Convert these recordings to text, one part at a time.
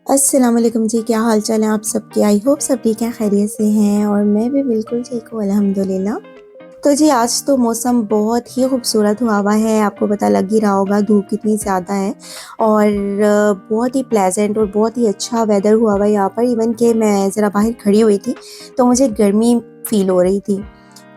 अस्सलाम वालेकुम जी, क्या हाल चाल है आप सबके। आई होप सब ठीक हैं, खैरियत से हैं और मैं भी बिल्कुल ठीक हूँ अल्हम्दुलिल्लाह। तो जी आज तो मौसम बहुत ही खूबसूरत हुआ है, आपको पता लग ही रहा होगा धूप कितनी ज़्यादा है और बहुत ही प्लेजेंट और बहुत ही अच्छा वेदर हुआ है यहाँ पर। इवन कि मैं ज़रा बाहर खड़ी हुई थी तो मुझे गर्मी फ़ील हो रही थी।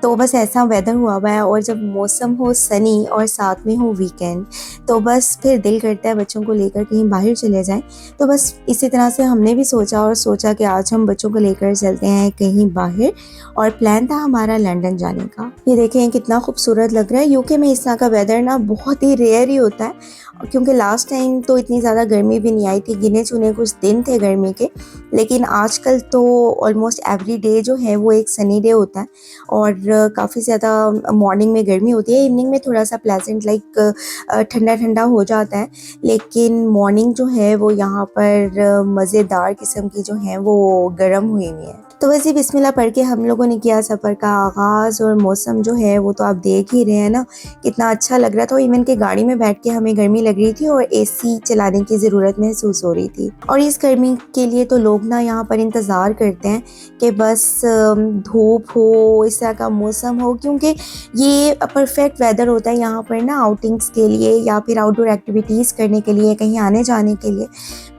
तो बस ऐसा वेदर हुआ है और जब मौसम हो सनी और साथ में हो वीकेंड तो बस फिर दिल करता है बच्चों को लेकर कहीं बाहर चले जाएं। तो बस इसी तरह से हमने भी सोचा कि आज हम बच्चों को लेकर चलते हैं कहीं बाहर और प्लान था हमारा लंदन जाने का। ये देखें कितना खूबसूरत लग रहा है। यूके में इस तरह का वेदर ना बहुत ही रेयर ही होता है क्योंकि लास्ट टाइम तो इतनी ज़्यादा गर्मी भी नहीं आई थी, गिने चुने कुछ दिन थे गर्मी के। लेकिन आजकल तो ऑलमोस्ट एवरी डे जो है वो एक सनी डे होता है और काफ़ी ज़्यादा मॉर्निंग में गर्मी होती है, इवनिंग में थोड़ा सा प्लेजेंट लाइक ठंडा ठंडा हो जाता है। लेकिन मॉर्निंग जो है वो यहाँ पर मज़ेदार किस्म की जो है वो गर्म हुई हुई है। तो वैसे बिस्मिल्लाह पढ़ के हम लोगों ने किया सफ़र का आगाज़ और मौसम जो है वो तो आप देख ही रहे हैं ना कितना अच्छा लग रहा था। इवन के गाड़ी में बैठ के हमें गर्मी लग रही थी और एसी चलाने की ज़रूरत महसूस हो रही थी। और इस गर्मी के लिए तो लोग ना यहाँ पर इंतज़ार करते हैं कि बस धूप हो, इस तरह का मौसम हो, क्योंकि ये परफेक्ट वेदर होता है यहाँ पर ना आउटिंग्स के लिए या फिर आउटडोर एक्टिविटीज़ करने के लिए, कहीं आने जाने के लिए।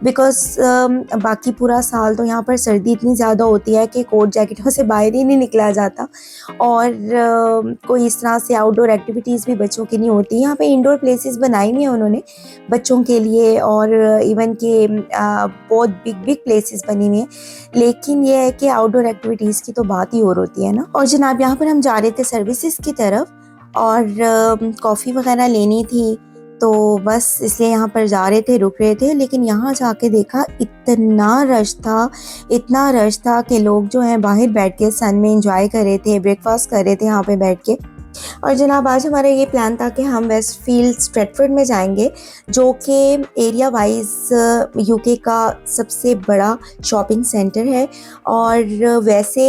बिकॉज़ बाकी पूरा साल तो यहाँ पर सर्दी इतनी ज़्यादा होती है कि कोट जैकेटों से बाहर ही नहीं निकला जाता और कोई इस तरह से आउटडोर एक्टिविटीज़ भी बच्चों की नहीं होती। यहाँ पे इंडोर प्लेसेस बनाई हुई हैं उन्होंने बच्चों के लिए और इवन के बहुत बिग बिग प्लेसेस बनी हुई हैं। लेकिन ये है कि आउटडोर एक्टिविटीज़ की तो बात ही और होती है ना। और जनाब यहाँ पर हम जा रहे थे सर्विसेज की तरफ और कॉफ़ी वगैरह लेनी थी, तो बस इसलिए यहाँ पर जा रहे थे, रुक रहे थे। लेकिन यहाँ जाके देखा इतना रश था कि लोग जो हैं बाहर बैठ के सन में एंजॉय कर रहे थे, ब्रेकफास्ट कर रहे थे यहाँ पे बैठ के। और जनाब आज हमारा ये प्लान था कि हम वेस्टफील्ड स्ट्रेटफोर्ड में जाएंगे, जो कि एरिया वाइज यूके का सबसे बड़ा शॉपिंग सेंटर है। और वैसे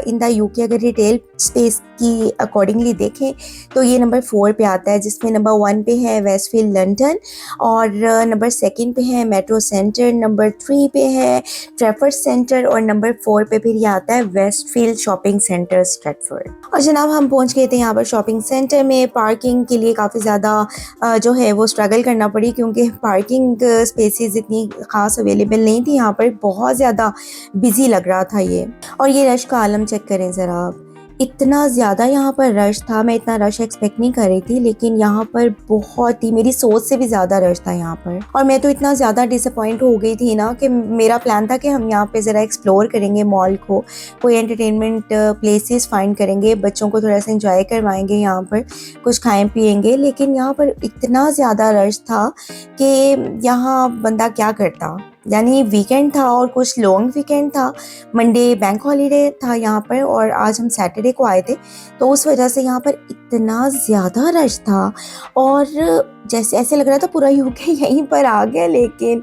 इन द यूके अगर रिटेल स्पेस की अकॉर्डिंगली देखें तो ये नंबर 4 पे आता है, जिसमें नंबर 1 पे है वेस्टफील्ड लंदन और नंबर 2 पे है मेट्रो सेंटर, नंबर 3 पे है ट्रैफर्ड सेंटर और नंबर 4 पे फिर ये आता है वेस्टफील्ड शॉपिंग सेंटर स्ट्रेटफोर्ड। और जनाब हम पहुंच गए थे यहाँ पर शॉपिंग सेंटर में। पार्किंग के लिए काफ़ी ज़्यादा जो है वो स्ट्रगल करना पड़ी क्योंकि पार्किंग स्पेसेस इतनी ख़ास अवेलेबल नहीं थी यहाँ पर। बहुत ज़्यादा बिजी लग रहा था ये। और ये रश का आलम चेक करें ज़रा आप, इतना ज़्यादा यहाँ पर रश था। मैं इतना रश एक्सपेक्ट नहीं कर रही थी, लेकिन यहाँ पर बहुत ही मेरी सोच से भी ज़्यादा रश था यहाँ पर। और मैं तो इतना ज़्यादा डिसअपॉइंट हो गई थी ना कि मेरा प्लान था कि हम यहाँ पे ज़रा एक्सप्लोर करेंगे मॉल को, कोई एंटरटेनमेंट प्लेसेस फाइंड करेंगे, बच्चों को थोड़ा सा इंजॉय करवाएंगे, यहाँ पर कुछ खाएं पिएंगे। लेकिन यहाँ पर इतना ज़्यादा रश था कि यहाँ बंदा क्या करता। यानी वीकेंड था और कुछ लॉन्ग वीकेंड था, मंडे बैंक हॉलीडे था यहाँ पर और आज हम सैटरडे को आए थे, तो उस वजह से यहाँ पर इतना ज़्यादा रश था और जैसे ऐसे लग रहा था पूरा यूके यहीं पर आ गया। लेकिन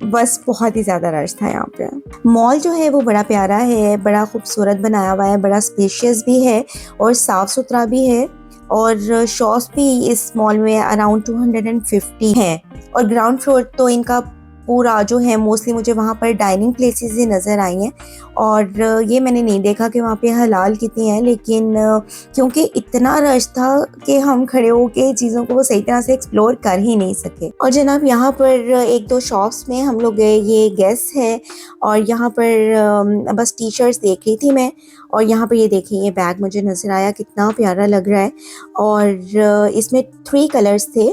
बस बहुत ही ज़्यादा रश था यहाँ पे। मॉल जो है वो बड़ा प्यारा है, बड़ा खूबसूरत बनाया हुआ है, बड़ा स्पेशियस भी है और साफ़ सुथरा भी है। और शॉप्स भी इस मॉल में अराउंड 250 हैं और ग्राउंड फ्लोर तो इनका पूरा जो है मोस्टली मुझे वहाँ पर डाइनिंग प्लेसेस ही नज़र आई हैं। और ये मैंने नहीं देखा कि वहाँ पे हलाल कितनी है, लेकिन क्योंकि इतना रश था कि हम खड़े होके चीज़ों को सही तरह से एक्सप्लोर कर ही नहीं सके। और जनाब यहाँ पर एक दो शॉप्स में हम लोग गए, ये गेस है और यहाँ पर बस टी शर्ट्स देख रही थी मैं। और यहाँ पर ये देखिए ये बैग मुझे नज़र आया, कितना प्यारा लग रहा है। और इसमें 3 कलर्स थे,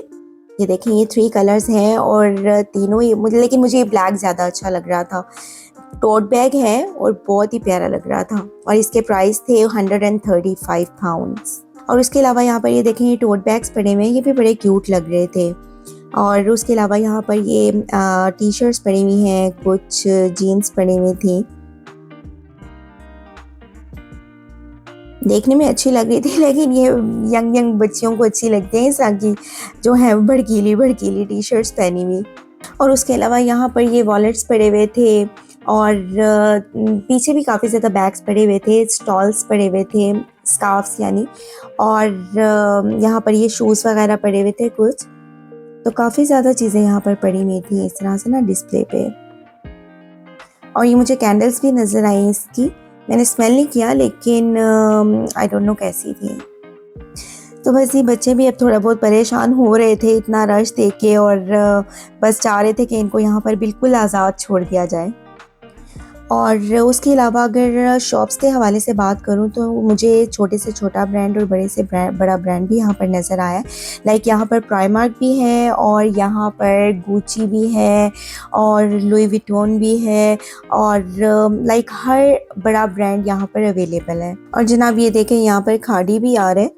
ये देखें ये 3 कलर्स हैं और तीनों ही लेकिन मुझे ये ब्लैक ज़्यादा अच्छा लग रहा था। टोट बैग है और बहुत ही प्यारा लग रहा था और इसके प्राइस थे 135 पाउंड्स। और उसके अलावा यहाँ पर ये देखें ये टोट बैग्स पड़े हुए हैं, ये भी बड़े क्यूट लग रहे थे। और उसके अलावा यहाँ पर ये टी शर्ट्स पड़ी हुई हैं, कुछ जीन्स पड़ी हुई थी, देखने में अच्छी लग रही थी। लेकिन ये यंग यंग बच्चियों को अच्छी लगती हैं इस तरह की जो है भड़कीली भड़कीली टी शर्ट्स पहनी हुई। और उसके अलावा यहाँ पर ये वॉलेट्स पड़े हुए थे और पीछे भी काफ़ी ज़्यादा बैग्स पड़े हुए थे, स्टॉल्स पड़े हुए थे, स्कार्फ्स यानी। और यहाँ पर ये शूज़ वगैरह पड़े हुए थे कुछ, तो काफ़ी ज़्यादा चीज़ें यहाँ पर पड़ी हुई थी इस तरह से ना डिस्प्ले पे। और ये मुझे कैंडल्स भी नज़र आई इसकी, मैंने स्मेल नहीं किया लेकिन आई डोंट नो कैसी थी। तो बस ये बच्चे भी अब थोड़ा बहुत परेशान हो रहे थे इतना रश देख के, और बस चाह रहे थे कि इनको यहाँ पर बिल्कुल आज़ाद छोड़ दिया जाए। और उसके अलावा अगर शॉप्स के हवाले से बात करूँ तो मुझे छोटे से छोटा ब्रांड और बड़े से बड़ा ब्रांड भी यहाँ पर नज़र आया। लाइक यहाँ पर प्राइमार्क भी है, और यहाँ पर गुची भी है, और लुई विटॉन भी है, और लाइक हर बड़ा ब्रांड यहाँ पर अवेलेबल है। और जनाब ये देखें यहाँ पर खाड़ी भी आ रहे हैं।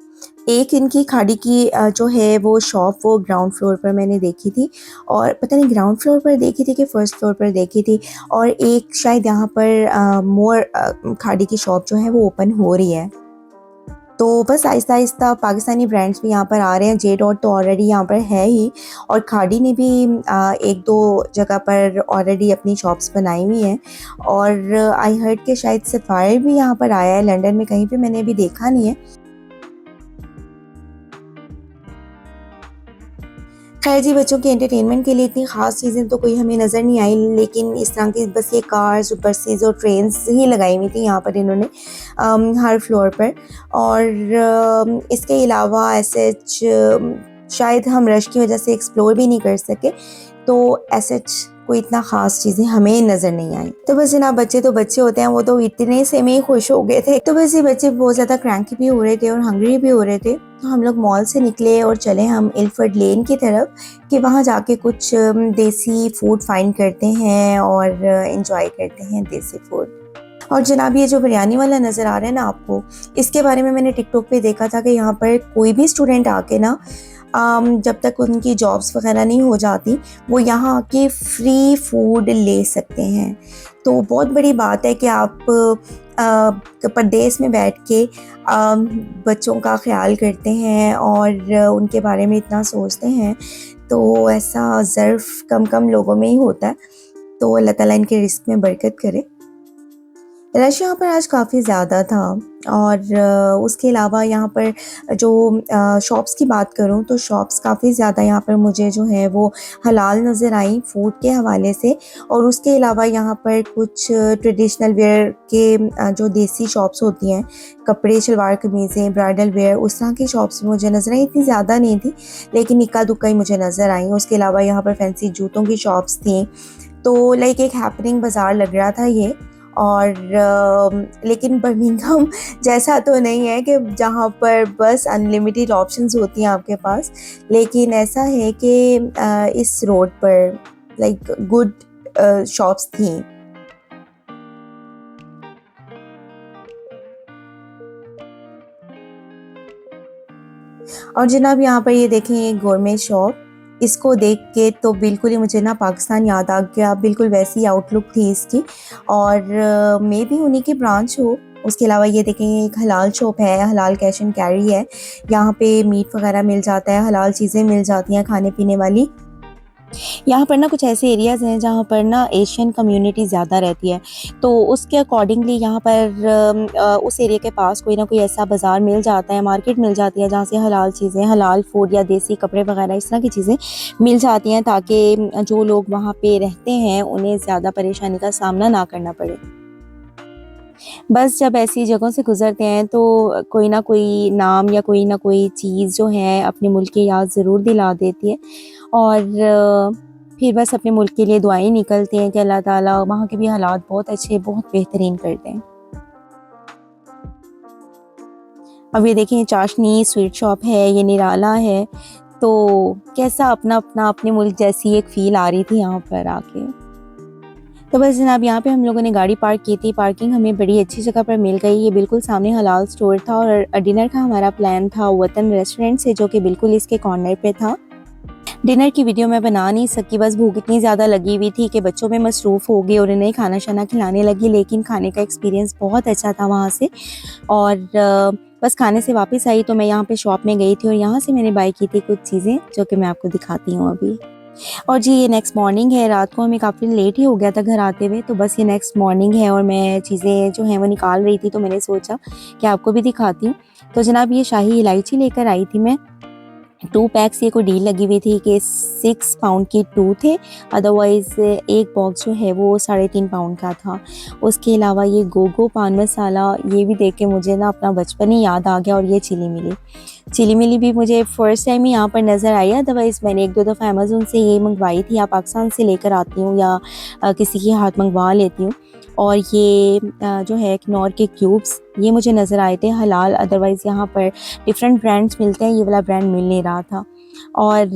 एक इनकी खाड़ी की जो है वो शॉप वो ग्राउंड फ्लोर पर मैंने देखी थी, और पता नहीं ग्राउंड फ्लोर पर देखी थी कि फर्स्ट फ्लोर पर देखी थी, और एक शायद यहाँ पर मोर खाड़ी की शॉप जो है वो ओपन हो रही है। तो बस आहिस्ता आहिस्ता पाकिस्तानी ब्रांड्स भी यहाँ पर आ रहे हैं। जे डॉट तो ऑलरेडी यहाँ पर है ही, और खाड़ी ने भी एक दो जगह पर ऑलरेडी अपनी शॉप्स बनाई हुई हैं। और आई हर्ड के शायद सफायर भी यहाँ पर आया है लंदन में, कहीं पे मैंने अभी देखा नहीं है। खैर जी, बच्चों के एंटरटेनमेंट के लिए इतनी ख़ास चीज़ें तो कोई हमें नज़र नहीं आई, लेकिन इस तरह की बस ये कार्स, बसेस और ट्रेन्स ही लगाई हुई थी यहाँ पर इन्होंने हर फ्लोर पर। और इसके अलावा ऐसे शायद हम रश की वजह से एक्सप्लोर भी नहीं कर सके, तो ऐसे कोई इतना ख़ास चीज़ें हमें नज़र नहीं आई। तो बस जनाब बच्चे तो बच्चे होते हैं, वो तो इतने से में ही खुश हो गए थे। तो बस ये बच्चे बहुत ज़्यादा क्रैंकी भी हो रहे थे और हंग्री भी हो रहे थे। तो हम लोग मॉल से निकले और चले हम इल्फर्ड लेन की तरफ कि वहाँ जाके कुछ देसी फूड फाइंड करते हैं और इंजॉय करते हैं देसी फूड। और जनाब ये जो बिरयानी वाला नज़र आ रहा है ना आपको, इसके बारे में मैंने टिकटॉक पे देखा था कि यहाँ पर कोई भी स्टूडेंट आके ना जब तक उनकी जॉब्स वगैरह नहीं हो जाती, वो यहाँ आके फ्री फूड ले सकते हैं। तो बहुत बड़ी बात है कि आप परदेस में बैठ के बच्चों का ख्याल करते हैं और उनके बारे में इतना सोचते हैं। तो ऐसा ज़र्फ़ कम कम लोगों में ही होता है। तो अल्लाह ताला इनके रिस्क में बरकत करे। रश यहाँ पर आज काफ़ी ज़्यादा था, और उसके अलावा यहाँ पर जो शॉप्स की बात करूँ तो शॉप्स काफ़ी ज़्यादा यहाँ पर मुझे जो है वो हलाल नज़र आई फूड के हवाले से। और उसके अलावा यहाँ पर कुछ ट्रेडिशनल वेयर के जो देसी शॉप्स होती हैं, कपड़े, शलवार कमीज़ें, ब्राइडल वेयर, उस तरह की शॉप्स मुझे नज़र आई। इतनी ज़्यादा नहीं थी लेकिन इक्का दुक्का ही मुझे नज़र आई। उसके अलावा यहाँ पर फैंसी जूतों की शॉप्स थी। तो लाइक एक हैपनिंग बाज़ार लग रहा था ये। और लेकिन बर्मिंघम जैसा तो नहीं है कि जहाँ पर बस अनलिमिटेड ऑप्शंस होती हैं आपके पास, लेकिन ऐसा है कि इस रोड पर लाइक गुड शॉप्स थी। और जनाब यहाँ पर ये देखें ये गोरमेट शॉप, इसको देख के तो बिल्कुल ही मुझे ना पाकिस्तान याद आ गया। बिल्कुल वैसी आउटलुक थी इसकी, और मे भी उन्हीं की ब्रांच हो। उसके अलावा ये देखें एक हलाल शॉप है, हलाल कैश एंड कैरी है। यहाँ पे मीट वगैरह मिल जाता है, हलाल चीज़ें मिल जाती हैं खाने पीने वाली। यहाँ पर ना कुछ ऐसे एरियाज़ हैं जहाँ पर ना एशियन कम्युनिटी ज़्यादा रहती है, तो उसके अकॉर्डिंगली यहाँ पर उस एरिया के पास कोई ना कोई ऐसा बाज़ार मिल जाता है, मार्केट मिल जाती है जहाँ से हलाल चीज़ें, हलाल फूड या देसी कपड़े वगैरह इस तरह की चीज़ें मिल जाती हैं, ताकि जो लोग वहाँ पे रहते हैं उन्हें ज़्यादा परेशानी का सामना ना करना पड़े। बस जब ऐसी जगहों से गुज़रते हैं तो कोई ना कोई नाम या कोई ना कोई चीज़ जो है अपने मुल्क की याद ज़रूर दिला देती है, और फिर बस अपने मुल्क के लिए दुआएं निकलती हैं कि अल्लाह ताला वहाँ के भी हालात बहुत अच्छे, बहुत बेहतरीन कर दें। अब ये देखें चाशनी स्वीट शॉप है, ये निराला है। तो कैसा अपना अपना अपने मुल्क जैसी एक फ़ील आ रही थी यहाँ पर आके। तो बस जनाब यहाँ पे हम लोगों ने गाड़ी पार्क की थी, पार्किंग हमें बड़ी अच्छी जगह पर मिल गई। ये बिल्कुल सामने हलाल स्टोर था, और डिनर का हमारा प्लान था वतन रेस्टोरेंट से, जो कि बिल्कुल इसके कॉर्नर पे था। डिनर की वीडियो मैं बना नहीं सकी, बस भूख इतनी ज़्यादा लगी हुई थी कि बच्चों में मसरूफ़ हो गई और इन्हें खाना शाना खिलाने लगी, लेकिन खाने का एक्सपीरियंस बहुत अच्छा था वहाँ से। और बस खाने से वापस आई तो मैं यहाँ पे शॉप में गई थी, और यहाँ से मैंने बाय की थी कुछ चीज़ें जो कि मैं आपको दिखाती हूँ अभी। और जी ये नेक्स्ट मॉर्निंग है, रात को हमें काफ़ी लेट ही हो गया था घर आते हुए, तो बस ये नेक्स्ट मॉर्निंग है और मैं चीज़ें जो हैं वो निकाल रही थी, तो मैंने सोचा कि आपको भी दिखाती हूँ। तो जनाब ये शाही इलायची लेकर आई थी मैं, 2 पैक्स ये कोई डील लगी हुई थी कि 6 पाउंड की 2 थे, अदरवाइज़ एक बॉक्स जो है वो 3.5 पाउंड का था। उसके अलावा ये गोगो पान मसाला, ये भी देख के मुझे ना अपना बचपन ही याद आ गया। और ये चिली मिली, चिली मिली भी मुझे फ़र्स्ट टाइम ही यहाँ पर नज़र आई, अदरवाइज़ मैंने 1-2 दफ़ा अमेज़न से ये मंगवाई थी, या पाकिस्तान से लेकर आती हूँ या किसी के हाथ मंगवा लेती हूँ। और ये जो है किनौर के क्यूब्स, ये मुझे नज़र आए थे हलाल, अदरवाइज़ यहाँ पर डिफरेंट ब्रांड्स मिलते हैं, ये वाला ब्रांड मिल नहीं रहा था। और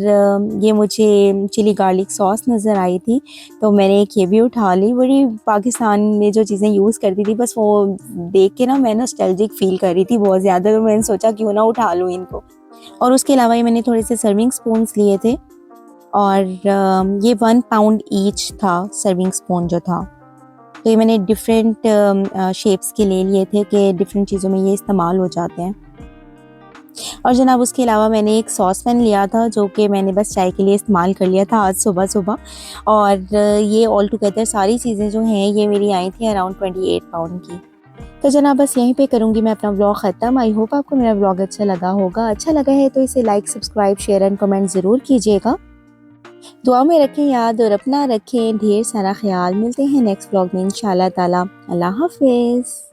ये मुझे चिली गार्लिक सॉस नज़र आई थी, तो मैंने एक ये भी उठा ली। बड़ी पाकिस्तान में जो चीज़ें यूज़ करती थी, बस वो देख के ना मैं नॉस्टैल्जिक फ़ील कर रही थी बहुत ज़्यादा, तो मैंने सोचा क्यों ना उठा लूँ इनको। और उसके अलावा ये मैंने थोड़े से सर्विंग स्पून्स लिए थे, और ये 1 पाउंड ईच था सर्विंग स्पून जो था। तो ये मैंने डिफरेंट शेप्स के ले लिए थे कि डिफरेंट चीज़ों में ये इस्तेमाल हो जाते हैं। और जनाब उसके अलावा मैंने एक सॉस पैन लिया था, जो कि मैंने बस चाय के लिए इस्तेमाल कर लिया था आज सुबह-सुबह। और ये ऑल टुगेदर सारी चीज़ें जो हैं ये मेरी आई थी अराउंड 28 पाउंड की। तो जनाब बस यहीं पे करूँगी मैं अपना व्लॉग ख़त्म। आई होप आपको मेरा व्लॉग अच्छा लगा होगा। अच्छा लगा है तो इसे like, subscribe, share and comment ज़रूर कीजिएगा। दुआ में रखें याद और अपना रखें ढेर सारा ख्याल। मिलते हैं नेक्स्ट व्लॉग में इंशाअल्लाह ताला। अल्लाह हाफ़िज़।